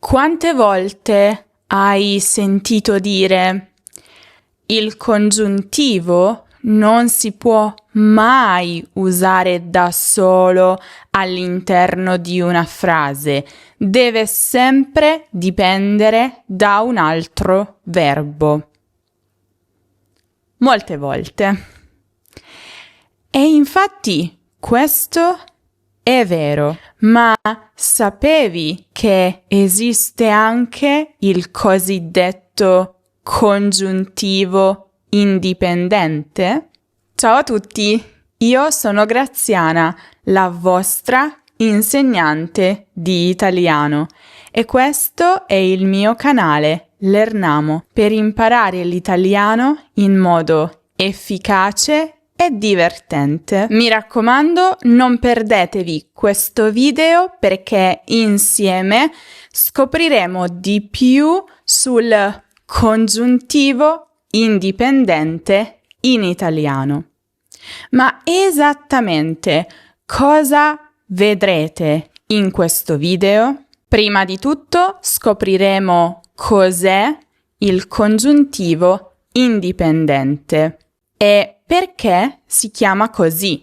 Quante volte hai sentito dire il congiuntivo non si può mai usare da solo all'interno di una frase, deve sempre dipendere da un altro verbo? Molte volte. E infatti questo è vero, ma sapevi che esiste anche il cosiddetto congiuntivo indipendente? Ciao a tutti, io sono Graziana, la vostra insegnante di italiano, e questo è il mio canale Lernamo per imparare l'italiano in modo efficace e divertente. Mi raccomando, non perdetevi questo video perché insieme scopriremo di più sul congiuntivo indipendente in italiano. Ma esattamente cosa vedrete in questo video? Prima di tutto scopriremo cos'è il congiuntivo indipendente e perché si chiama così.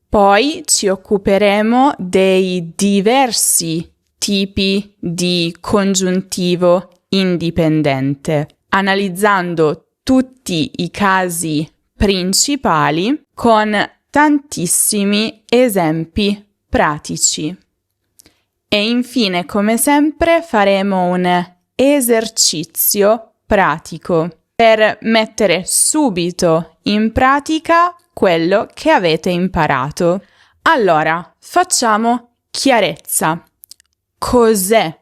Poi ci occuperemo dei diversi tipi di congiuntivo indipendente, analizzando tutti i casi principali con tantissimi esempi pratici. E infine, come sempre, faremo un esercizio pratico per mettere subito in pratica quello che avete imparato. Allora, facciamo chiarezza. Cos'è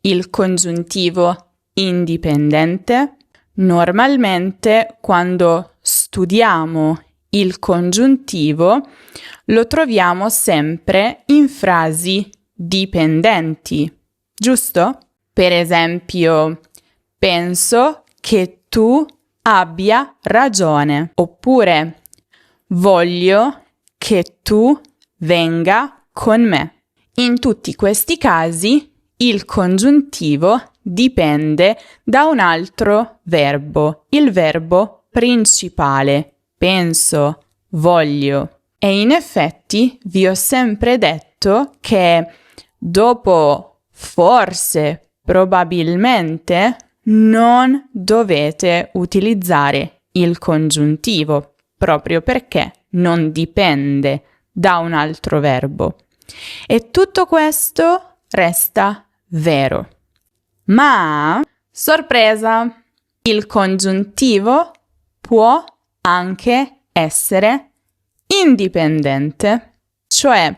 il congiuntivo indipendente? Normalmente, quando studiamo il congiuntivo, lo troviamo sempre in frasi dipendenti, giusto? Per esempio, penso che tu abbia ragione, oppure voglio che tu venga con me. In tutti questi casi il congiuntivo dipende da un altro verbo, il verbo principale, penso, voglio. E in effetti vi ho sempre detto che dopo forse, probabilmente, non dovete utilizzare il congiuntivo, proprio perché non dipende da un altro verbo. E tutto questo resta vero. Ma, sorpresa, il congiuntivo può anche essere indipendente, cioè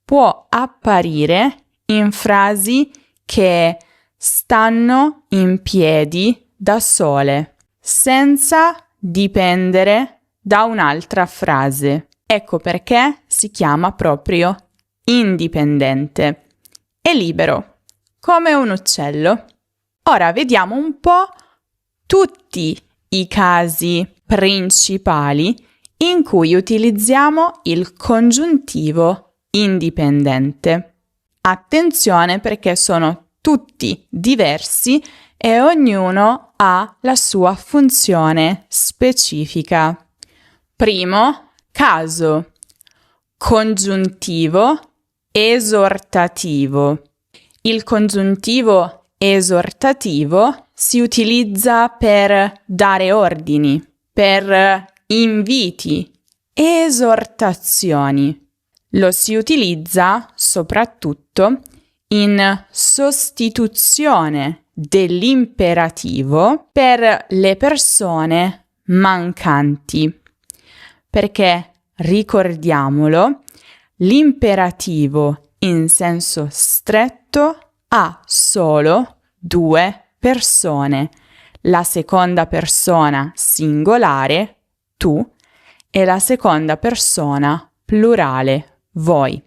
può apparire in frasi che stanno in piedi da sole, senza dipendere da un'altra frase. Ecco perché si chiama proprio indipendente. È libero, come un uccello. Ora vediamo un po' tutti i casi principali in cui utilizziamo il congiuntivo indipendente. Attenzione perché sono tutti diversi e ognuno ha la sua funzione specifica. Primo caso: congiuntivo esortativo. Il congiuntivo esortativo si utilizza per dare ordini, per inviti, esortazioni. Lo si utilizza soprattutto in sostituzione dell'imperativo per le persone mancanti, perché, ricordiamolo, l'imperativo in senso stretto ha solo due persone, la seconda persona singolare, tu, e la seconda persona plurale, voi.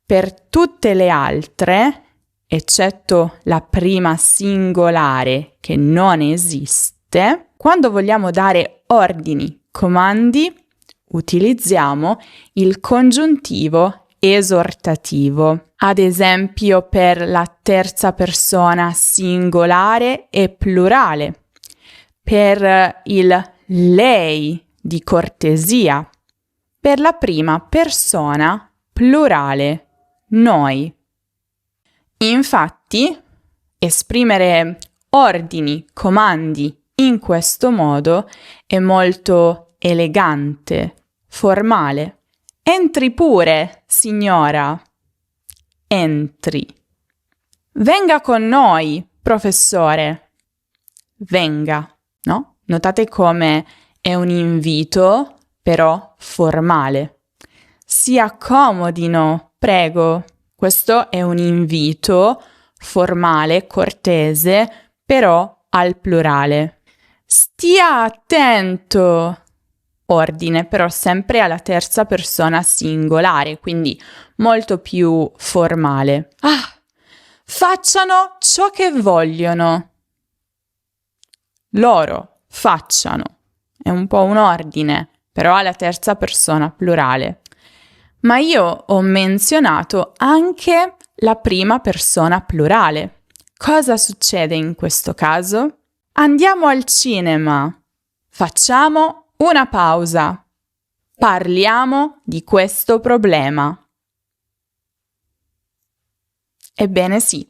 Per tutte le altre, eccetto la prima singolare che non esiste, quando vogliamo dare ordini, comandi, utilizziamo il congiuntivo esortativo, ad esempio per la terza persona singolare e plurale, per il lei di cortesia, per la prima persona plurale, noi. Infatti, esprimere ordini, comandi in questo modo è molto elegante, formale. Entri pure, signora. Entri. Venga con noi, professore. Venga, no? Notate come è un invito, però formale. Si accomodino, prego. Questo è un invito formale, cortese, però al plurale. Stia attento. Ordine, però sempre alla terza persona singolare, quindi molto più formale. Facciano ciò che vogliono. Loro facciano. È un po' un ordine, però alla terza persona plurale. Ma io ho menzionato anche la prima persona plurale. Cosa succede in questo caso? Andiamo al cinema. Facciamo una pausa. Parliamo di questo problema. Ebbene sì,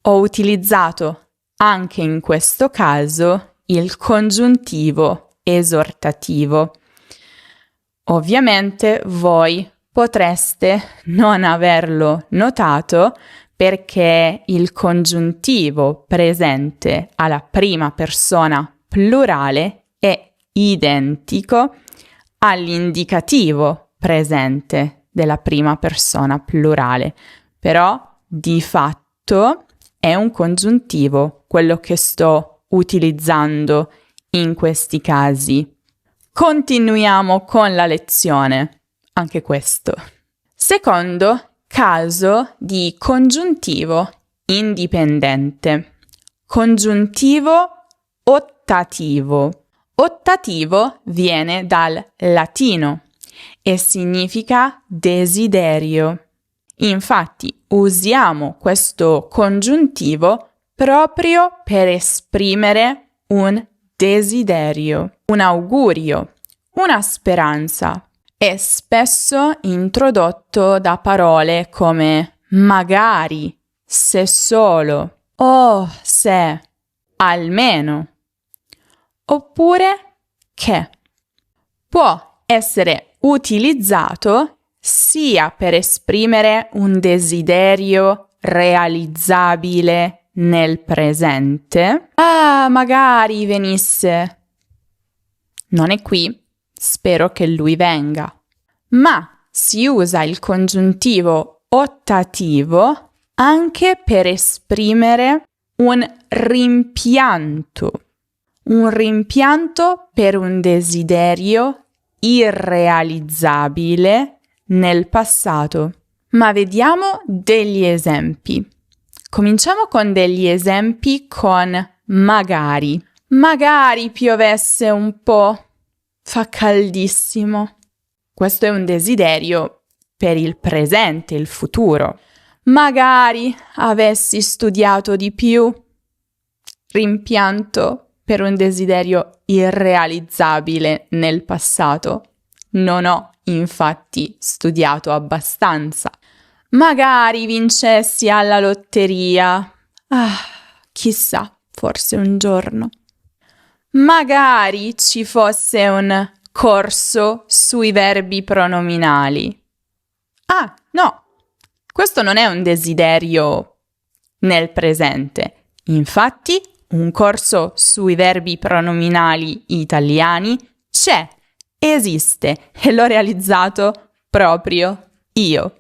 ho utilizzato anche in questo caso il congiuntivo esortativo. Ovviamente voi potreste non averlo notato perché il congiuntivo presente alla prima persona plurale è identico all'indicativo presente della prima persona plurale, però di fatto è un congiuntivo quello che sto utilizzando in questi casi. Continuiamo con la lezione, anche questo. Secondo caso di congiuntivo indipendente. Congiuntivo ottativo. Ottativo viene dal latino e significa desiderio. Infatti usiamo questo congiuntivo proprio per esprimere un desiderio, un augurio, una speranza. È spesso introdotto da parole come magari, se solo, oh se, almeno, oppure che. Può essere utilizzato sia per esprimere un desiderio realizzabile nel presente. Magari venisse. Non è qui, spero che lui venga. Ma si usa il congiuntivo ottativo anche per esprimere un rimpianto. Un rimpianto per un desiderio irrealizzabile nel passato. Ma vediamo degli esempi. Cominciamo con degli esempi con magari. Magari piovesse un po'. Fa caldissimo. Questo è un desiderio per il presente, il futuro. Magari avessi studiato di più. Rimpianto per un desiderio irrealizzabile nel passato. Non ho infatti studiato abbastanza. Magari vincessi alla lotteria. Chissà, forse un giorno. Magari ci fosse un corso sui verbi pronominali. No, questo non è un desiderio nel presente. Infatti, un corso sui verbi pronominali italiani c'è, esiste e l'ho realizzato proprio io.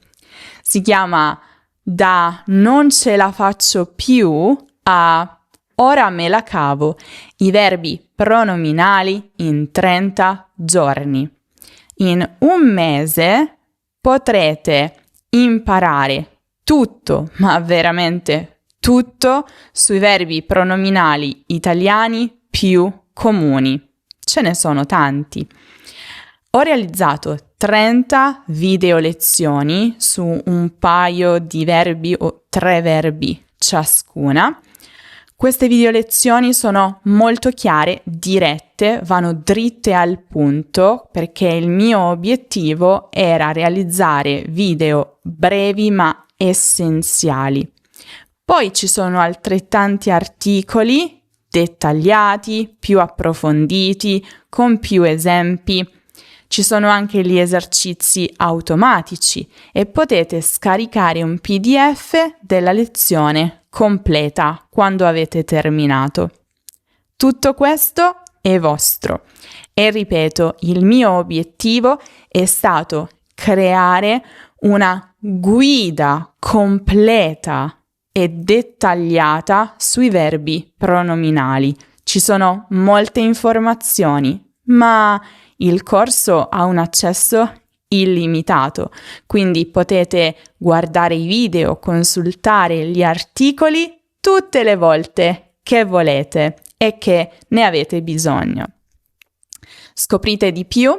Si chiama Da non ce la faccio più a Ora me la cavo, i verbi pronominali in 30 giorni. In un mese potrete imparare tutto, ma veramente tutto, sui verbi pronominali italiani più comuni. Ce ne sono tanti. Ho realizzato 30 video lezioni su un paio di verbi o 3 verbi ciascuna. Queste video lezioni sono molto chiare, dirette, vanno dritte al punto perché il mio obiettivo era realizzare video brevi ma essenziali. Poi ci sono altrettanti articoli dettagliati, più approfonditi, con più esempi. Ci sono anche gli esercizi automatici e potete scaricare un PDF della lezione completa quando avete terminato. Tutto questo è vostro e ripeto, il mio obiettivo è stato creare una guida completa e dettagliata sui verbi pronominali. Ci sono molte informazioni, ma il corso ha un accesso illimitato, quindi potete guardare i video, consultare gli articoli tutte le volte che volete e che ne avete bisogno. Scoprite di più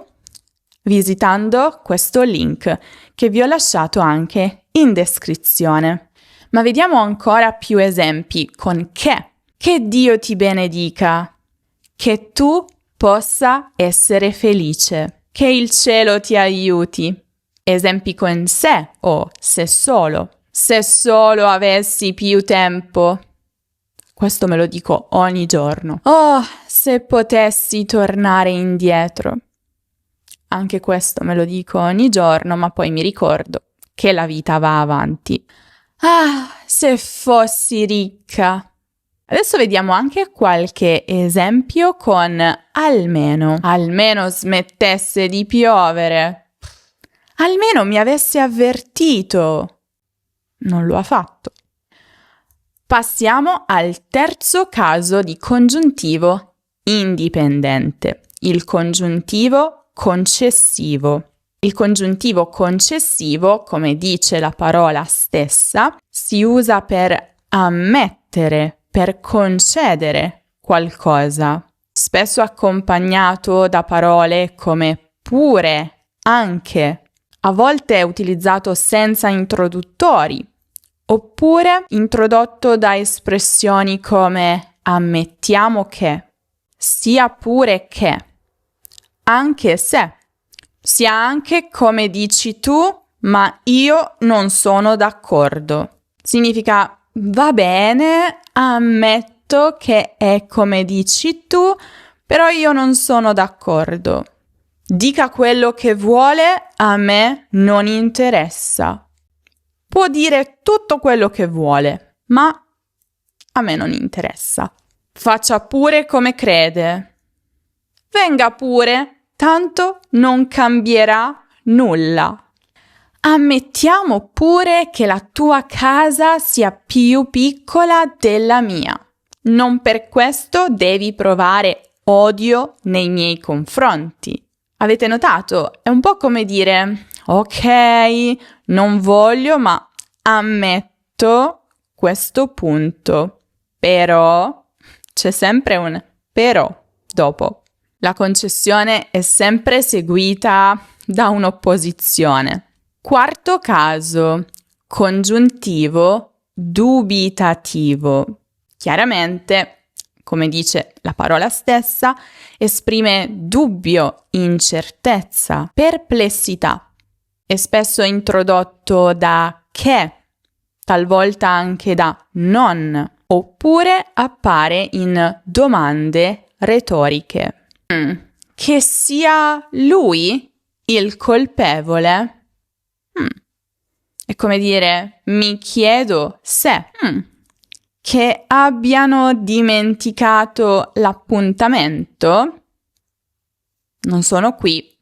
visitando questo link che vi ho lasciato anche in descrizione. Ma vediamo ancora più esempi con che. Che Dio ti benedica, che tu possa essere felice. Che il cielo ti aiuti. Esempi con se o se solo. Se solo avessi più tempo. Questo me lo dico ogni giorno. Oh, se potessi tornare indietro. Anche questo me lo dico ogni giorno, ma poi mi ricordo che la vita va avanti. Ah, se fossi ricca. Adesso vediamo anche qualche esempio con almeno. Almeno smettesse di piovere. Almeno mi avesse avvertito. Non lo ha fatto. Passiamo al terzo caso di congiuntivo indipendente, il congiuntivo concessivo. Il congiuntivo concessivo, come dice la parola stessa, si usa per ammettere, per concedere qualcosa, spesso accompagnato da parole come pure, anche. A volte è utilizzato senza introduttori, oppure introdotto da espressioni come ammettiamo che, sia pure che, anche se, sia anche come dici tu, ma io non sono d'accordo. Significa va bene, ammetto che è come dici tu, però io non sono d'accordo. Dica quello che vuole, a me non interessa. Può dire tutto quello che vuole, ma a me non interessa. Faccia pure come crede. Venga pure, tanto non cambierà nulla. Ammettiamo pure che la tua casa sia più piccola della mia. Non per questo devi provare odio nei miei confronti. Avete notato? È un po' come dire, ok, non voglio, ma ammetto questo punto. Però c'è sempre un però dopo. La concessione è sempre seguita da un'opposizione. Quarto caso, congiuntivo dubitativo. Chiaramente, come dice la parola stessa, esprime dubbio, incertezza, perplessità. È spesso introdotto da che, talvolta anche da non, oppure appare in domande retoriche. Che sia lui il colpevole? È come dire, mi chiedo se. Che abbiano dimenticato l'appuntamento? Non sono qui.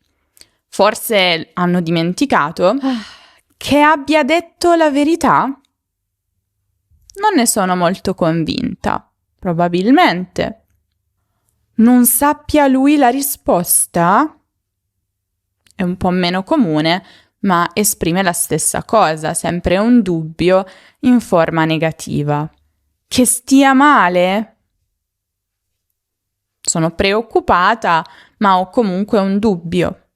Forse hanno dimenticato. Che abbia detto la verità? Non ne sono molto convinta. Probabilmente. Non sappia lui la risposta? È un po' meno comune, ma esprime la stessa cosa, sempre un dubbio in forma negativa. Che stia male? Sono preoccupata, ma ho comunque un dubbio.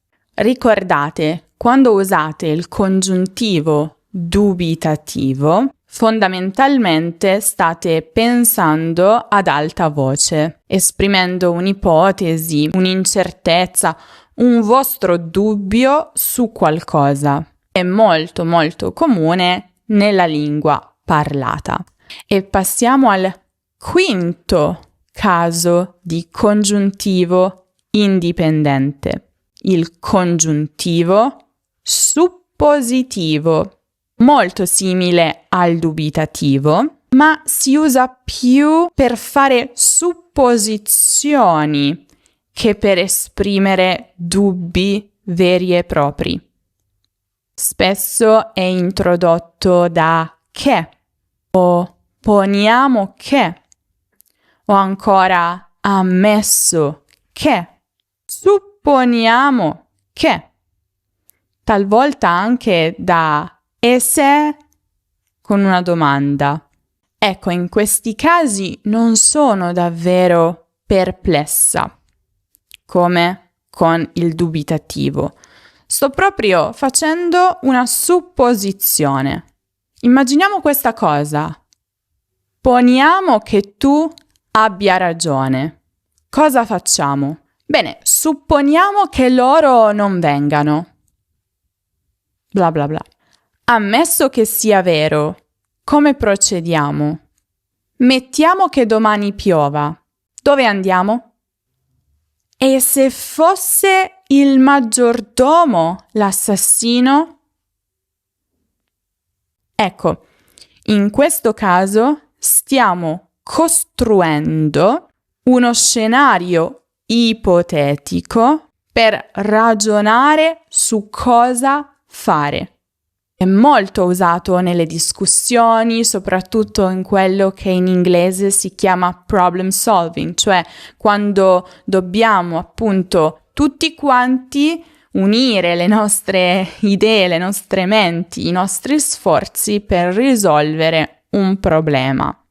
Ricordate, quando usate il congiuntivo dubitativo, fondamentalmente state pensando ad alta voce, esprimendo un'ipotesi, un'incertezza, un vostro dubbio su qualcosa. È molto molto comune nella lingua parlata. E passiamo al quinto caso di congiuntivo indipendente, il congiuntivo suppositivo. Molto simile al dubitativo, ma si usa più per fare supposizioni che per esprimere dubbi veri e propri. Spesso è introdotto da che o poniamo che o ancora ammesso che, supponiamo che, talvolta anche da e se con una domanda. Ecco, in questi casi non sono davvero perplessa, come con il dubitativo. Sto proprio facendo una supposizione. Immaginiamo questa cosa. Poniamo che tu abbia ragione. Cosa facciamo? Bene, supponiamo che loro non vengano. Bla bla bla. Ammesso che sia vero, come procediamo? Mettiamo che domani piova. Dove andiamo? E se fosse il maggiordomo l'assassino? Ecco, in questo caso stiamo costruendo uno scenario ipotetico per ragionare su cosa fare. È molto usato nelle discussioni, soprattutto in quello che in inglese si chiama problem solving, cioè quando dobbiamo appunto tutti quanti unire le nostre idee, le nostre menti, i nostri sforzi per risolvere un problema.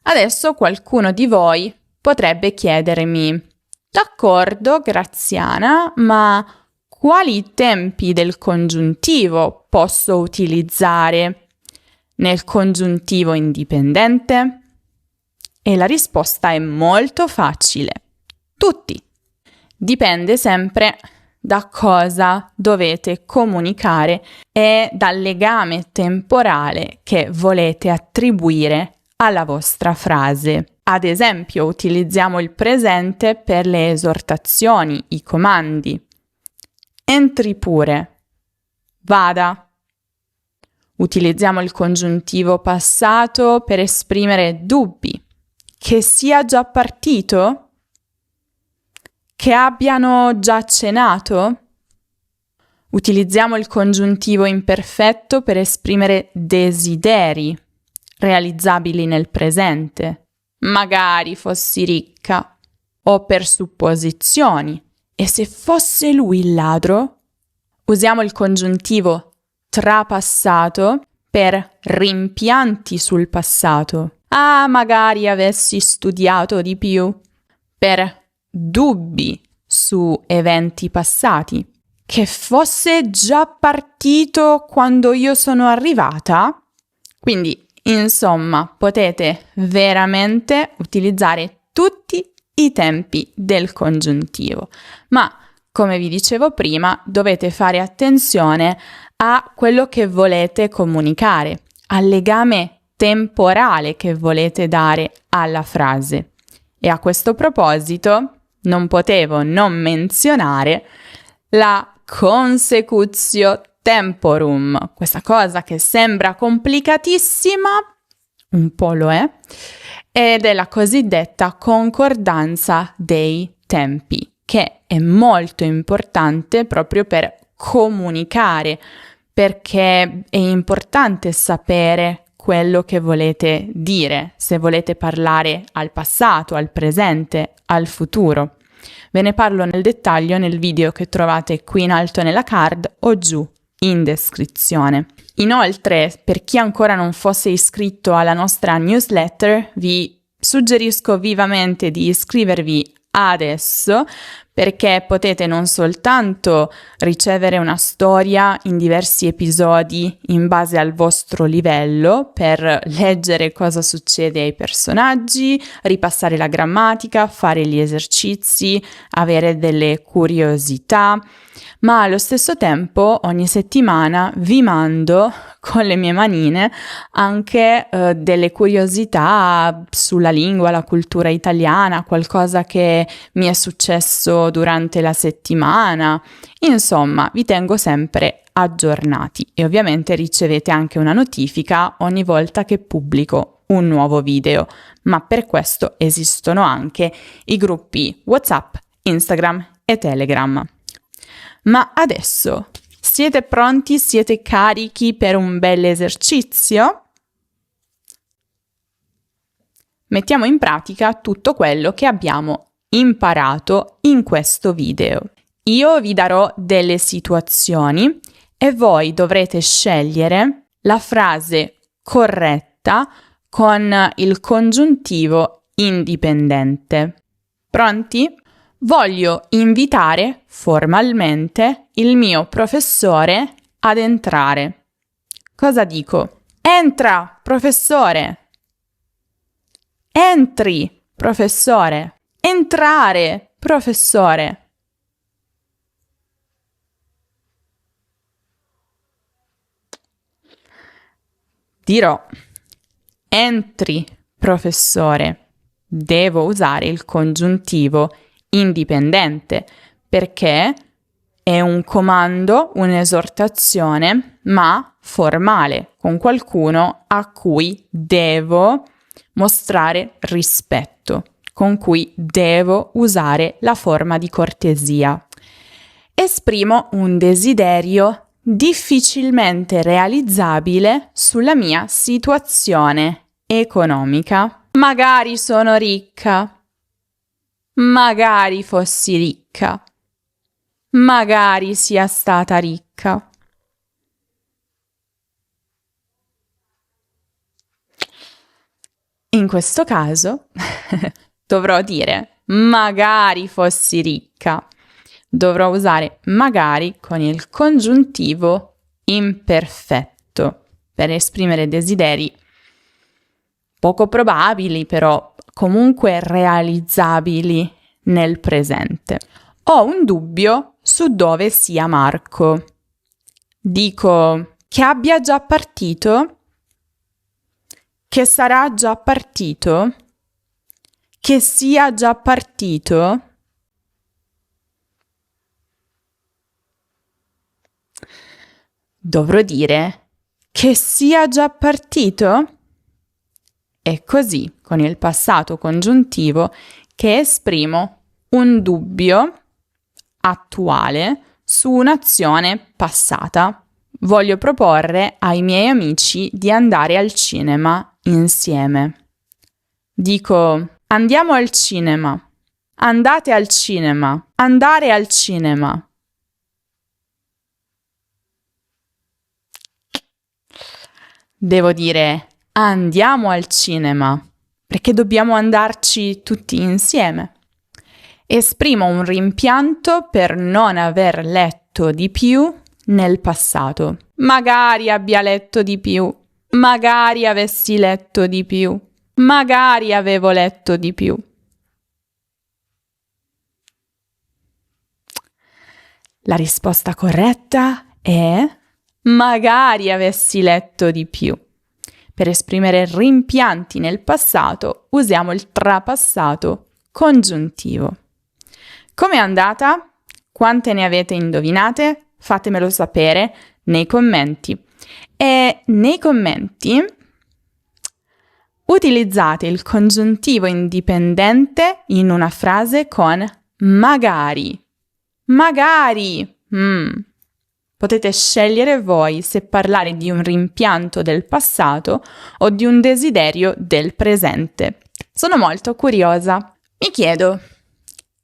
Adesso qualcuno di voi potrebbe chiedermi: d'accordo, Graziana, ma quali tempi del congiuntivo posso utilizzare nel congiuntivo indipendente? E la risposta è molto facile. Tutti. Dipende sempre da cosa dovete comunicare e dal legame temporale che volete attribuire alla vostra frase. Ad esempio, utilizziamo il presente per le esortazioni, i comandi. Entri pure. Vada. Utilizziamo il congiuntivo passato per esprimere dubbi. Che sia già partito? Che abbiano già cenato? Utilizziamo il congiuntivo imperfetto per esprimere desideri realizzabili nel presente. Magari fossi ricca. O per supposizioni. E se fosse lui il ladro? Usiamo il congiuntivo trapassato per rimpianti sul passato. Ah, magari avessi studiato di più. Per dubbi su eventi passati. Che fosse già partito quando io sono arrivata? Quindi, insomma, potete veramente utilizzare tutti i tempi del congiuntivo, ma come vi dicevo prima dovete fare attenzione a quello che volete comunicare, al legame temporale che volete dare alla frase. E a questo proposito non potevo non menzionare la consecutio temporum, questa cosa che sembra complicatissima, un po' lo è, ed è la cosiddetta concordanza dei tempi, che è molto importante proprio per comunicare, perché è importante sapere quello che volete dire, se volete parlare al passato, al presente, al futuro. Ve ne parlo nel dettaglio nel video che trovate qui in alto nella card o giù in descrizione. Inoltre, per chi ancora non fosse iscritto alla nostra newsletter, vi suggerisco vivamente di iscrivervi adesso perché potete non soltanto ricevere una storia in diversi episodi in base al vostro livello per leggere cosa succede ai personaggi, ripassare la grammatica, fare gli esercizi, avere delle curiosità, ma allo stesso tempo ogni settimana vi mando con le mie manine anche delle curiosità sulla lingua, la cultura italiana, qualcosa che mi è successo durante la settimana. Insomma, vi tengo sempre aggiornati e ovviamente ricevete anche una notifica ogni volta che pubblico un nuovo video, ma per questo esistono anche i gruppi WhatsApp, Instagram e Telegram. Ma adesso siete pronti? Siete carichi per un bel esercizio? Mettiamo in pratica tutto quello che abbiamo imparato in questo video. Io vi darò delle situazioni e voi dovrete scegliere la frase corretta con il congiuntivo indipendente. Pronti? Voglio invitare formalmente il mio professore ad entrare. Cosa dico? Entra, professore! Entri, professore! Entrare, professore! Dirò: entri, professore. Devo usare il congiuntivo indipendente perché è un comando, un'esortazione, ma formale, con qualcuno a cui devo mostrare rispetto, con cui devo usare la forma di cortesia. Esprimo un desiderio difficilmente realizzabile sulla mia situazione economica. Magari sono ricca. Magari fossi ricca. Magari sia stata ricca. In questo caso dovrò dire magari fossi ricca. Dovrò usare magari con il congiuntivo imperfetto per esprimere desideri poco probabili, però comunque realizzabili nel presente. Ho un dubbio su dove sia Marco. Dico che abbia già partito? Che sarà già partito? Che sia già partito? Dovrò dire che sia già partito? È così, con il passato congiuntivo, che esprimo un dubbio attuale su un'azione passata. Voglio proporre ai miei amici di andare al cinema insieme. Dico: andiamo al cinema. Andate al cinema. Andare al cinema. Devo dire andiamo al cinema, perché dobbiamo andarci tutti insieme. Esprimo un rimpianto per non aver letto di più nel passato. Magari abbia letto di più. Magari avessi letto di più. Magari avevo letto di più. La risposta corretta è magari avessi letto di più. Per esprimere rimpianti nel passato usiamo il trapassato congiuntivo. Com'è andata? Quante ne avete indovinate? Fatemelo sapere nei commenti. E nei commenti utilizzate il congiuntivo indipendente in una frase con magari. Magari! Potete scegliere voi se parlare di un rimpianto del passato o di un desiderio del presente. Sono molto curiosa. Mi chiedo,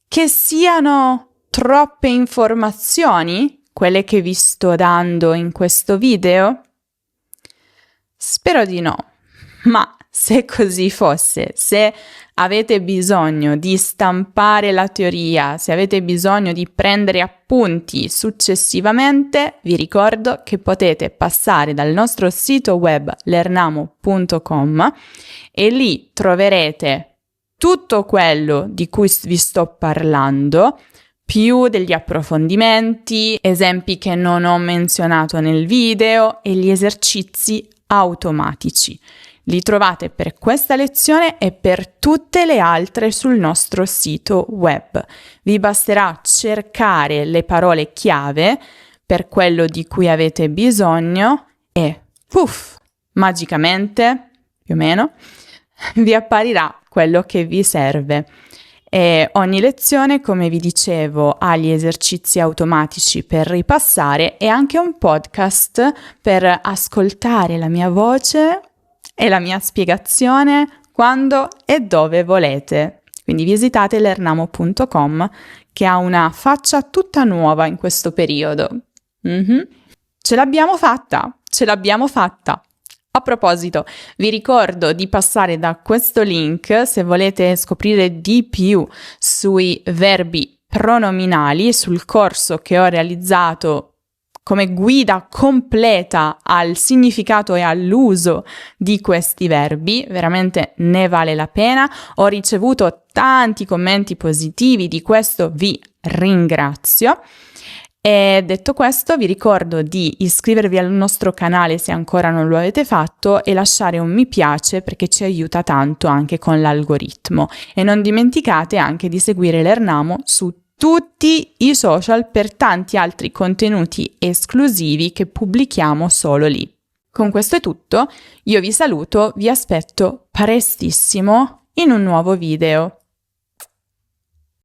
che siano troppe informazioni quelle che vi sto dando in questo video? Spero di no, ma se così fosse, se avete bisogno di stampare la teoria, se avete bisogno di prendere appunti successivamente, vi ricordo che potete passare dal nostro sito web learnamo.com e lì troverete tutto quello di cui vi sto parlando, più degli approfondimenti, esempi che non ho menzionato nel video e gli esercizi automatici. Li trovate per questa lezione e per tutte le altre sul nostro sito web. Vi basterà cercare le parole chiave per quello di cui avete bisogno e, magicamente, più o meno, vi apparirà quello che vi serve. E ogni lezione, come vi dicevo, ha gli esercizi automatici per ripassare e anche un podcast per ascoltare la mia voce e la mia spiegazione quando e dove volete. Quindi visitate learnamo.com che ha una faccia tutta nuova in questo periodo. Ce l'abbiamo fatta! A proposito, vi ricordo di passare da questo link se volete scoprire di più sui verbi pronominali, sul corso che ho realizzato come guida completa al significato e all'uso di questi verbi. Veramente ne vale la pena. Ho ricevuto tanti commenti positivi, di questo vi ringrazio. E detto questo, vi ricordo di iscrivervi al nostro canale se ancora non lo avete fatto e lasciare un mi piace perché ci aiuta tanto anche con l'algoritmo. E non dimenticate anche di seguire Learnamo su tutti i social per tanti altri contenuti esclusivi che pubblichiamo solo lì. Con questo è tutto, io vi saluto, vi aspetto prestissimo in un nuovo video.